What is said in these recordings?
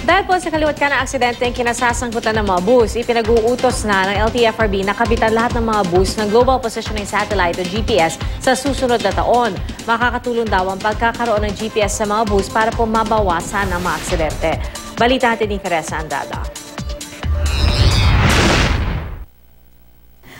Dahil po sa kaliwat ka ng aksidente ang kinasasangkutan ng mga bus, ipinag-uutos na ng LTFRB na kabitan lahat ng mga bus ng Global Positioning Satellite o GPS sa susunod na taon. Makakatulong daw ang pagkakaroon ng GPS sa mga bus para po mabawasan ang mga aksidente. Balita natin ni Teresa Andrada.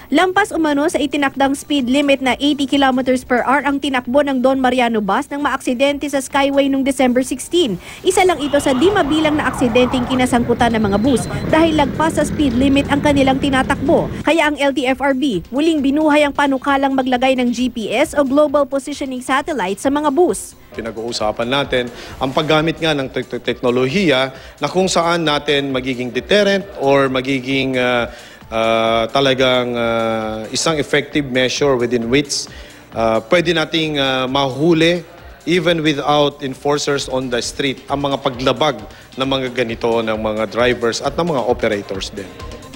Lampas umano sa itinakdang speed limit na 80 km per hour ang tinakbo ng Don Mariano bus nang maaksidente sa Skyway noong December 16. Isa lang ito sa di mabilang na aksidenteng kinasangkutan ng mga bus dahil lagpas sa speed limit ang kanilang tinatakbo. Kaya ang LTFRB muling binuhay ang panukalang maglagay ng GPS o Global Positioning Satellite sa mga bus. Pinag-uusapan natin ang paggamit nga ng teknolohiya na kung saan natin magiging deterrent or magiging talagang isang effective measure within which pwede nating mahuli even without enforcers on the street ang mga paglabag ng mga ganito ng mga drivers at ng mga operators din.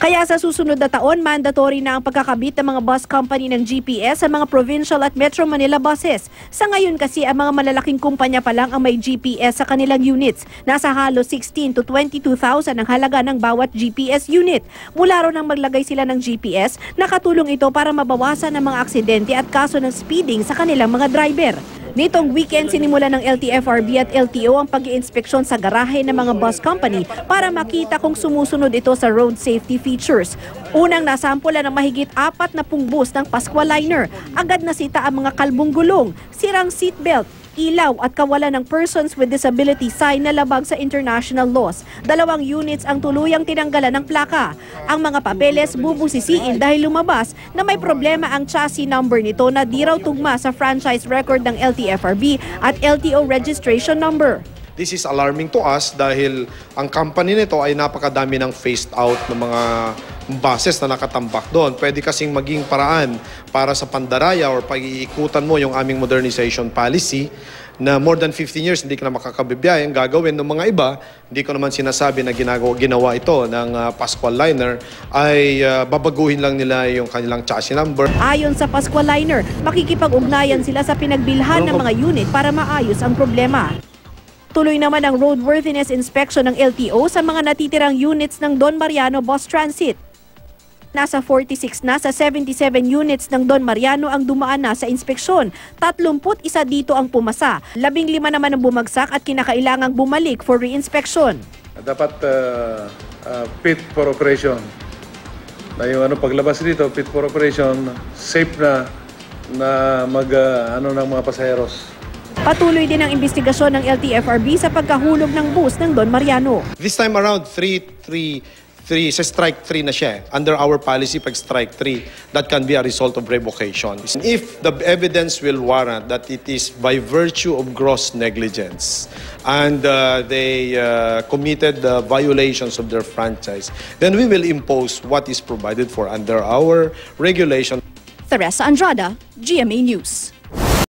Kaya sa susunod na taon, mandatory na ang pagkakabit ng mga bus company ng GPS sa mga provincial at Metro Manila buses. Sa ngayon kasi, ang mga malalaking kumpanya pa lang ang may GPS sa kanilang units. Nasa halos 16 to 22,000 ang halaga ng bawat GPS unit. Mula ron nang maglagay sila ng GPS, nakatulong ito para mabawasan ang mga aksidente at kaso ng speeding sa kanilang mga driver. Nitong weekend, sinimula ng LTFRB at LTO ang pag-iinspeksyon sa garahe ng mga bus company para makita kung sumusunod ito sa road safety features. Unang nasampula ng mahigit 40 bus ng Pascualiner. Agad nasita ang mga kalbong gulong, sirang seatbelt, ilaw at kawalan ng persons with disability sign na labag sa international laws. 2 units ang tuluyang tinanggalan ng plaka. Ang mga papeles bubusisiin dahil lumabas na may problema ang chassis number nito na di raw tugma sa franchise record ng LTFRB at LTO registration number. This is alarming to us dahil ang company nito ay napakadami ng phased out ng mga buses na nakatambak doon. Pwede kasing maging paraan para sa pandaraya or pag-iikutan mo yung aming modernization policy na more than 15 years hindi ka na makakabibiyahe. Ang gagawin ng mga iba, hindi ko naman sinasabi na ginawa ito ng Pascualiner, ay babaguhin lang nila yung kanilang chassis number. Ayon sa Pascualiner, makikipag-ugnayan sila sa pinagbilhan ng mga unit para maayos ang problema. Tuloy naman ang roadworthiness inspection ng LTO sa mga natitirang units ng Don Mariano Bus Transit. Nasa 46 na sa 77 units ng Don Mariano ang dumaan na sa inspeksyon. 31 dito ang pumasa. 15 naman ang bumagsak at kinakailangang bumalik for re-inspection. Dapat fit for operation. Na yung paglabas dito, fit for operation, safe na ng mga pasaheros. Patuloy din ang investigasyon ng LTFRB sa pagkahulog ng bus ng Don Mariano. This time around, sa strike 3 na siya. Under our policy, pag strike 3, that can be a result of revocation. If the evidence will warrant that it is by virtue of gross negligence and they committed violations of their franchise, then we will impose what is provided for under our regulation. Teresa Andrada, GMA News.